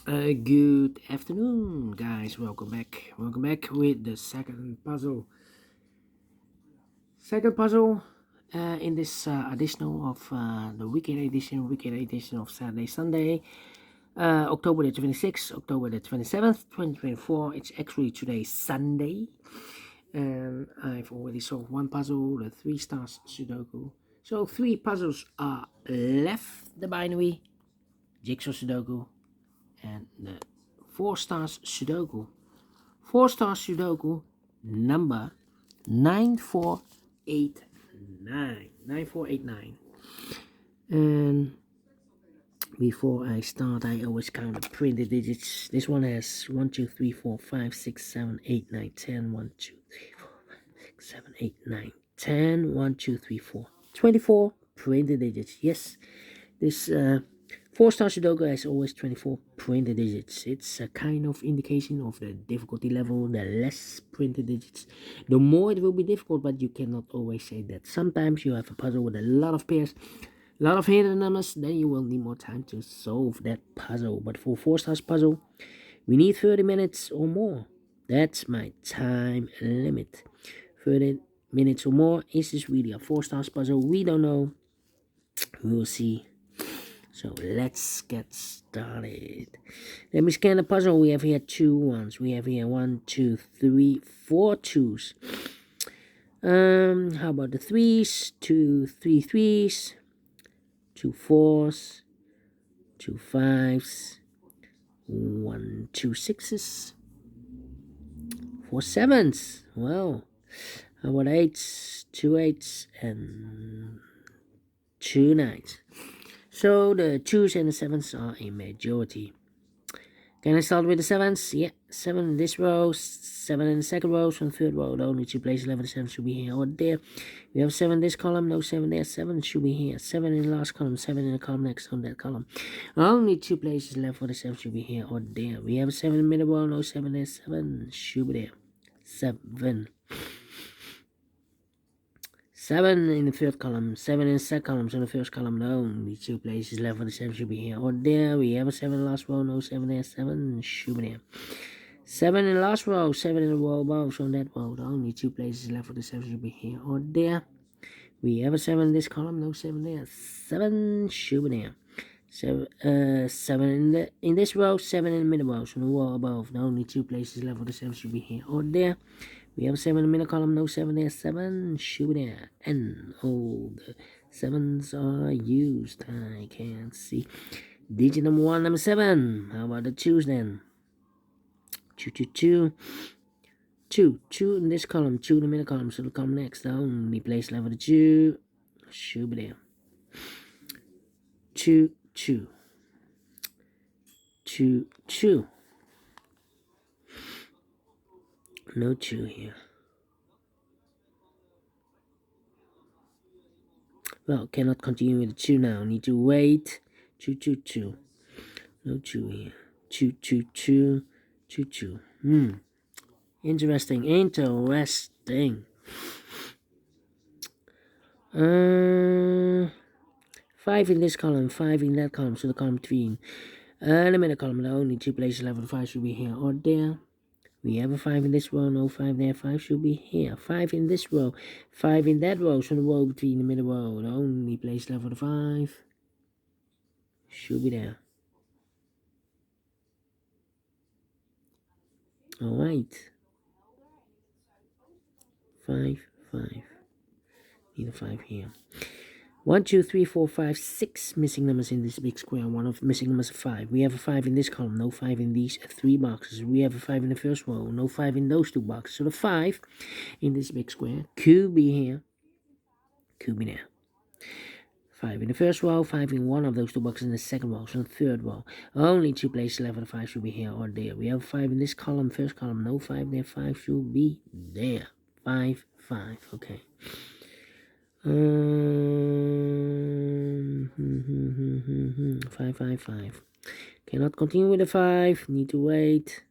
Good afternoon, guys. Welcome back. Welcome back with the second puzzle. Second puzzle in this additional of the weekend edition of Saturday, Sunday, October the 26th, October the 27th, 2024. It's actually today, Sunday. And I've already solved one puzzle, the 3 stars Sudoku. So 3 puzzles are left: the binary, jigsaw Sudoku, and the 4 stars Sudoku. 4 stars Sudoku number 9489. 9489. And before I start, I always count the printed digits. This one has 1, 2, 3, 4, 5, 6, 7, 8, 9, 10. 1, 2, 3, 4, 5, 6, 7, 8, 9, 10. 1, 2, 3, 4. 24 printed digits. Yes, this 4 star Sudoku has always 24 printed digits. It's a kind of indication of the difficulty level. The less printed digits, the more it will be difficult, but you cannot always say that. Sometimes you have a puzzle with a lot of pairs, a lot of hidden numbers, then you will need more time to solve that puzzle. But for 4 stars puzzle, we need 30 minutes or more. That's my time limit. 30 minutes or more. Is this really a 4 stars puzzle? We don't know. We will see. So let's get started. Let me scan the puzzle. We have here 2 ones. We have here 1, 2, 3, 4 twos. How about the 3s? 2, 3 3s, 2 4s, 2 5s, 1, 2 6s, 4 7s. Well, how about 8s? 2 8s and 2 9s. So the 2s and the 7s are a majority. Can I start with the 7s? Yeah, 7 in this row, 7 in the second row, so in the third row, the only 2 places left, the 7 should be here or there. We have 7 in this column, no 7 there, 7 should be here. 7 in the last column, 7 in the column next on that column. Only 2 places left for the 7 should be here or there. We have 7 in the middle row, no 7 there, 7 should be there. 7. 7 in the third column, 7 in the second column, so in the first column, no, only 2 places left for the 7 should be here or there. We have a 7 in the last row, no 7 there, 7 should be there. 7 in the last row, 7 in the row above, so in that row, the only 2 places left for the 7 should be here or there. We have a 7 in this column, no 7 there, 7 should be there. 7 in this row, 7 in the middle row, so in the row above, the only 2 places left for the 7 should be here or there. We have 7 in the middle column, no 7 there, 7 should be there. And all the 7s are used. I can't see. Digit number 1, number 7. How about the 2s then? 2, 2, 2. 2. 2 in this column, 2 in the middle column, so the column next. The only place left for the 2 should be there. 2, 2. 2, 2. No 2 here. Well, cannot continue with the 2 now. Need to wait. 2, 2, 2. No 2 here. 2, 2, 2. 2, 2. Interesting. 5 in this column, 5 in that column, so the column between. The middle column, the only 2 places left for the 5 should be here or there. We have a 5 in this row, no 5 there, 5 should be here. 5 in this row, 5 in that row, so the row between the middle row, the only place left for the 5 should be there. Alright. 5, 5. Need a 5 here. 1, 2, 3, 4, 5, 6 missing numbers in this big square. One of missing numbers is 5. We have a 5 in this column, no 5 in these 3 boxes. We have a 5 in the first row, no 5 in those 2 boxes. So the 5 in this big square could be here, could be there. 5 in the first row, 5 in one of those 2 boxes in the second row, so the third row. Only 2 places left for the 5 should be here or there. We have 5 in this column, first column, no 5 there, 5 should be there. 5, 5, okay. 5, 5, 5. Cannot continue with the 5. Need to wait.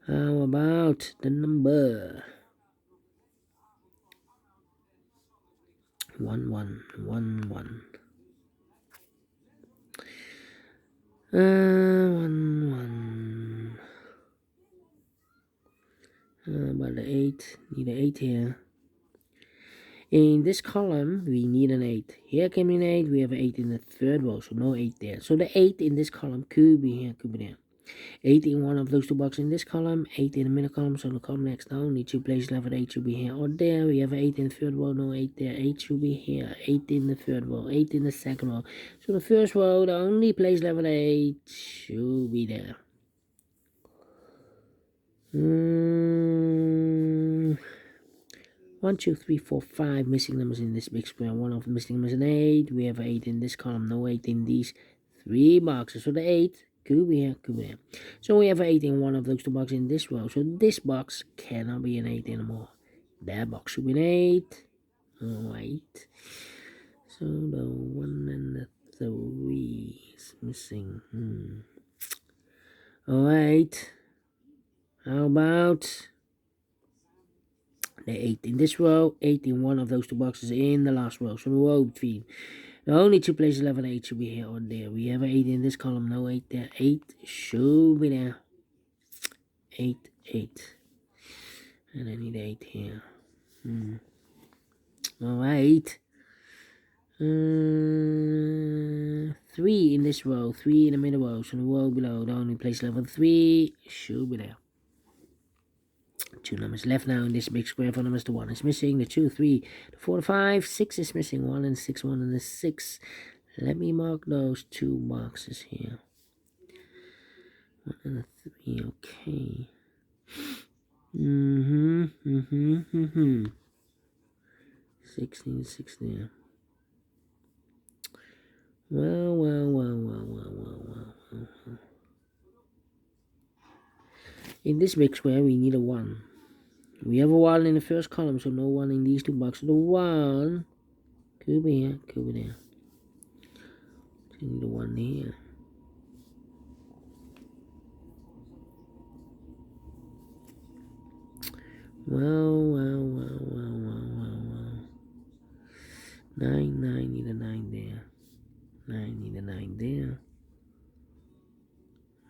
How about the number 1, 1, 1, 1. 1, 8. Need an 8 here. In this column, we need an 8. Here came an 8. We have an 8 in the third row, so no 8 there. So the 8 in this column could be here, could be there. 8 in one of those two boxes in this column, 8 in the middle column, so the column next down, only 2 places left, 8 should be here or there. We have 8 in the third row, no 8 there, 8 should be here, 8 in the third row, 8 in the second row. So the first row, the only place left, 8 should be there. 1, 2, 3, 4, 5 missing numbers in this big square. One of the missing numbers is an 8. We have 8 in this column, no 8 in these 3 boxes. So the 8 could be here, could be here. So we have 8 in one of those 2 boxes in this row. So this box cannot be an 8 anymore. That box should be an 8. Alright. So the 1 and the 3 is missing. Alright. How about the 8 in this row, 8 in one of those 2 boxes in the last row. So the row between. The only 2 places left, 8 should be here or there. We have 8 in this column, no 8 there. 8 should be there. 8, 8. And I need 8 here. Alright. 3 in this row, 3 in the middle row. So the row below, the only place left, 3 should be there. 2 numbers left now in this big square. 4 numbers, the 1 is missing, the 2, 3, the 4, the 5, 6 is missing, 1 and 6, 1 and the 6. Let me mark those 2 boxes here. 1 and the 3, okay. 16, 6 there. Well. In this big square, we need a 1. We have a 1 in the first column, so no 1 in these 2 boxes. The 1 could be here, could be there. So we need a 1 here. Well. 9, need a 9 there. 9, need a 9 there.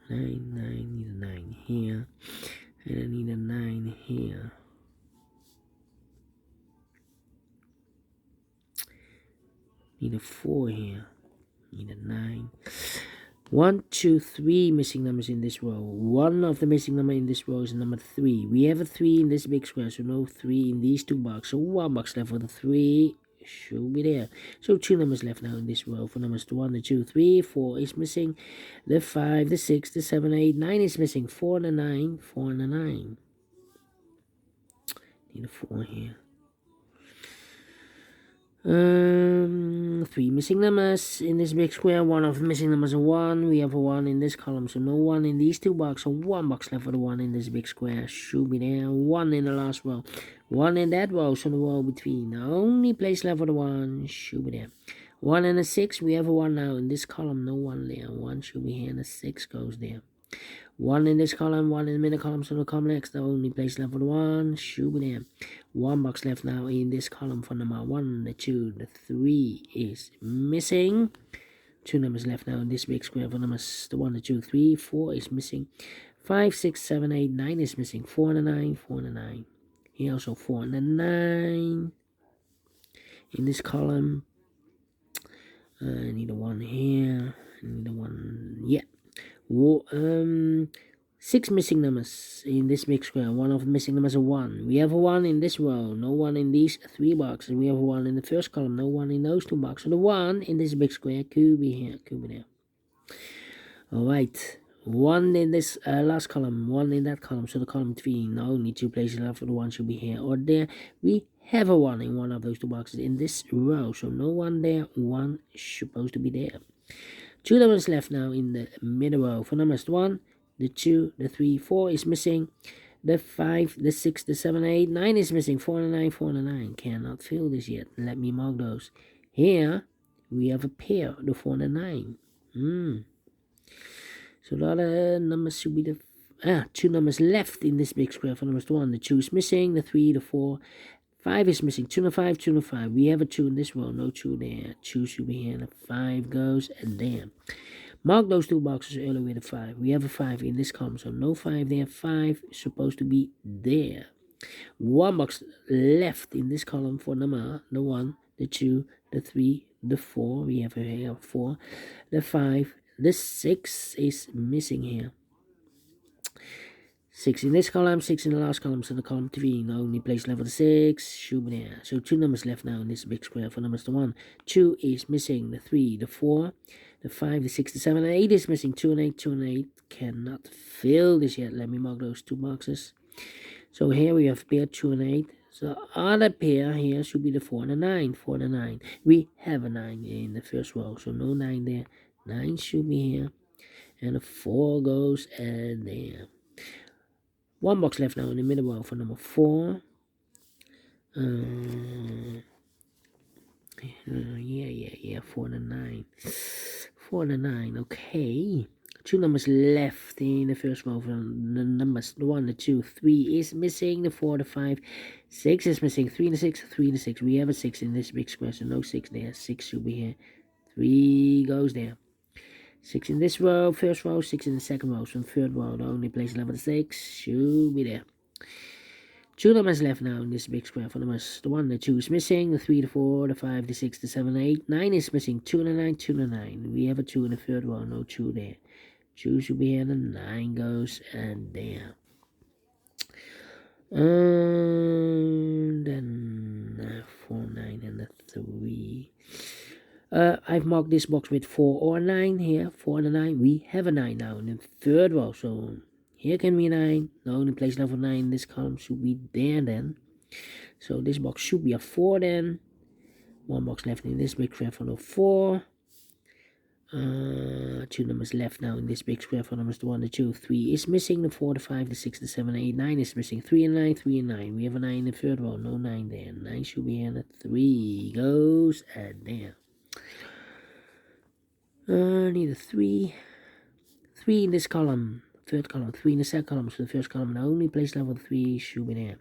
9, need a 9 here. And I need a 9 here. Need a 4 here. Need a 9. 1, 2, 3 missing numbers in this row. One of the missing number in this row is number 3. We have a 3 in this big square, so no 3 in these 2 boxes. So 1 box left for the 3 should be there. So 2 numbers left now in this row. For numbers 1, the 2, 3, 4 is missing. The 5, the 6, the 7, 8, 9 is missing. 4 and a 9, 4 and a 9. Need a 4 here. 3 missing numbers in this big square. One of the missing numbers is 1. We have a 1 in this column, so no 1 in these 2 boxes. So 1 box left for the 1 in this big square. Should be there. 1 in the last row. 1 in that row, so the row between. The only place left for the 1 should be there. 1 and a 6. We have a 1 now in this column. No 1 there. 1 should be here, and the 6 goes there. 1 in this column, 1 in the middle column, so the column next, the only place left for the 1 should be there. 1 box left now in this column for number 1, the 2, the 3 is missing. 2 numbers left now in this big square for numbers, the 1, the 2, 3, 4 is missing. 5, 6, 7, 8, 9 is missing. 4 and a 9, 4 and a 9. Here also 4 and a 9 in this column. I need a 1 here. I need a 1, yeah. 6 missing numbers in this big square. One of the missing numbers is 1. We have a 1 in this row. No 1 in these 3 boxes. We have a 1 in the first column. No 1 in those 2 boxes. So the 1 in this big square could be here. Could be there. Alright. 1 in this last column. 1 in that column. So the column between. Only 2 places left for the 1 should be here or there. We have a 1 in one of those 2 boxes in this row. So no 1 there. 1 is supposed to be there. 2 numbers left now in the middle row. For numbers 1, the 2, the 3, 4 is missing. The 5, the 6, the 7, 8, 9 is missing. 4 and a 9, 4 and a 9. Cannot fill this yet. Let me mark those. Here, we have a pair, the 4 and a 9. So the other numbers should be the 2 numbers left in this big square. For numbers 1, the 2 is missing. The 3, the 4, 5 is missing. 2 and a 5, 2 and a 5. We have a 2 in this row. No 2 there. 2 should be here. And a 5 goes and there. Mark those 2 boxes earlier with a 5. We have a 5 in this column. So no 5 there. 5 is supposed to be there. One box left in this column for number the 1, the 2, the 3, the 4. We have here 4, the 5, the 6 is missing here. 6 in this column, 6 in the last column, so the column 3, the only place left for the 6 should be there. So 2 numbers left now in this big square for numbers the 1. 2 is missing, the 3, the 4, the 5, the 6, the 7, and 8 is missing. 2 and 8, 2 and 8 cannot fill this yet. Let me mark those 2 boxes. So here we have pair 2 and 8. So other pair here should be the 4 and the 9. 4 and the 9. We have a 9 in the first row, so no 9 there. 9 should be here. And a 4 goes and there. 1 box left now in the middle row for number 4. Yeah, 4 and a 9. 4 and a 9, okay. 2 numbers left in the first row from the numbers, the 1, the 2, 3 is missing, the 4, the 5, 6 is missing, 3 and the 6, 3 and the 6. We have a 6 in this big square, so no 6 there. 6 should be here. 3 goes there. 6 in this row, first row, 6 in the second row. So third row, the only place left for the 6 should be there. 2 numbers left now in this big square for numbers. The 1, the 2 is missing, the 3, the 4, the 5, the 6, the 7, the 8. 9 is missing, 2 and the 9, 2 and the 9. We have a 2 in the third row, no 2 there. 2 should be here, the 9 goes and there. And then 4, 9 and the 3. I've marked this box with 4 or 9 here. 4 and a 9. We have a 9 now in the third row. So here can be a 9. The only place left for 9 in this column should be there then. So this box should be a 4 then. 1 box left in this big square for the 4. 2 numbers left now in this big square for numbers the 1, the 2, 3 is missing, the 4, the 5, the 6, the 7, 8, 9 is missing, 3 and 9, 3 and 9. We have a 9 in the third row, no 9 there. 9 should be here, the 3 goes and there. Need a 3. 3 in this column, third column, 3 in the second column, so the first column, the only place left for 3 should be there.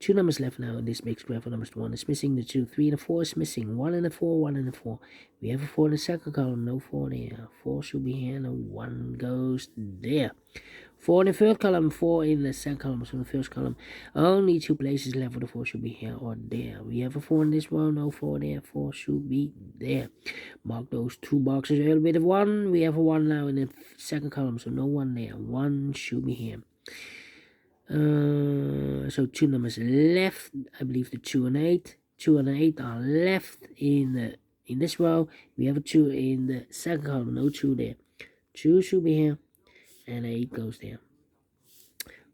2 numbers left now in this big square for numbers 1 is missing, the 2, 3 and the 4 is missing, 1 and the 4, 1 and the 4. We have a 4 in the second column, no 4 there. 4 should be here, no 1 goes there. 4 in the third column, 4 in the second column, so the first column, only 2 places left for the 4 should be here or there. We have a 4 in this row, no 4 there, 4 should be there. Mark those 2 boxes, a little bit of 1. We have a 1 now in the second column, so no 1 there. 1 should be here. So 2 numbers left, I believe the 2 and 8. 2 and 8 are left in this row. We have a 2 in the second column, no 2 there. 2 should be here, and 8 goes there.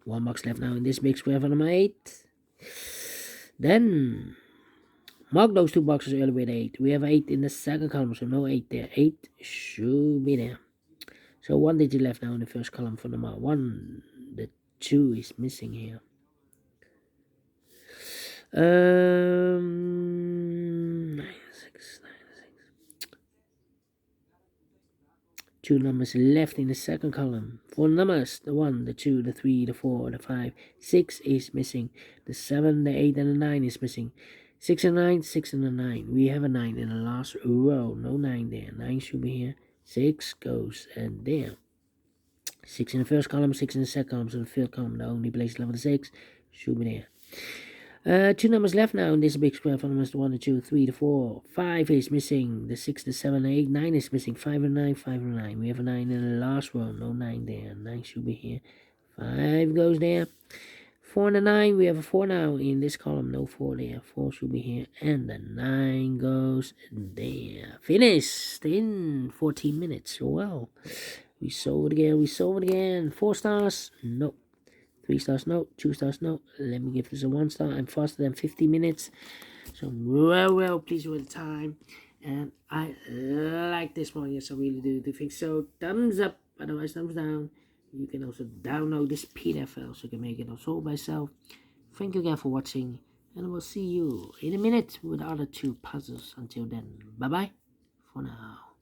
1 box left now in this big square for number 8. Then mark those 2 boxes early with 8. We have 8 in the second column, so no 8 there. 8 should be there. So 1 digit left now in the first column for number 1. The 2 is missing here. 2 numbers left in the second column. 4 numbers, the 1, the 2, the 3, the 4, the 5, 6 is missing. The 7, the 8, and the 9 is missing. 6 and 9, 6 and the 9. We have a 9 in the last row. No 9 there. 9 should be here. 6 goes and there. 6 in the first column, 6 in the second column, so the third column, the only place left for the 6 should be there. 2 numbers left now in this big square for numbers 1, the 2, 3, the 4, 5 is missing, the 6, the 7, the 8, 9 is missing, 5 and 9, 5 and 9. We have a 9 in the last row, no 9 there. 9 should be here. 5 goes there. 4 and the 9, we have a 4 now in this column, no 4 there. 4 should be here, and the 9 goes there. Finished in 14 minutes. Well, we sold again. 4 stars? No. 3 stars? No. 2 stars? No. Let me give this a 1 star. I'm faster than 50 minutes. So I'm well pleased with the time. And I like this one. Yes, I really do think so. Thumbs up. Otherwise, thumbs down. You can also download this PDF file so you can make it also by yourself. Thank you again for watching. And I will see you in a minute with the other 2 puzzles. Until then, bye-bye for now.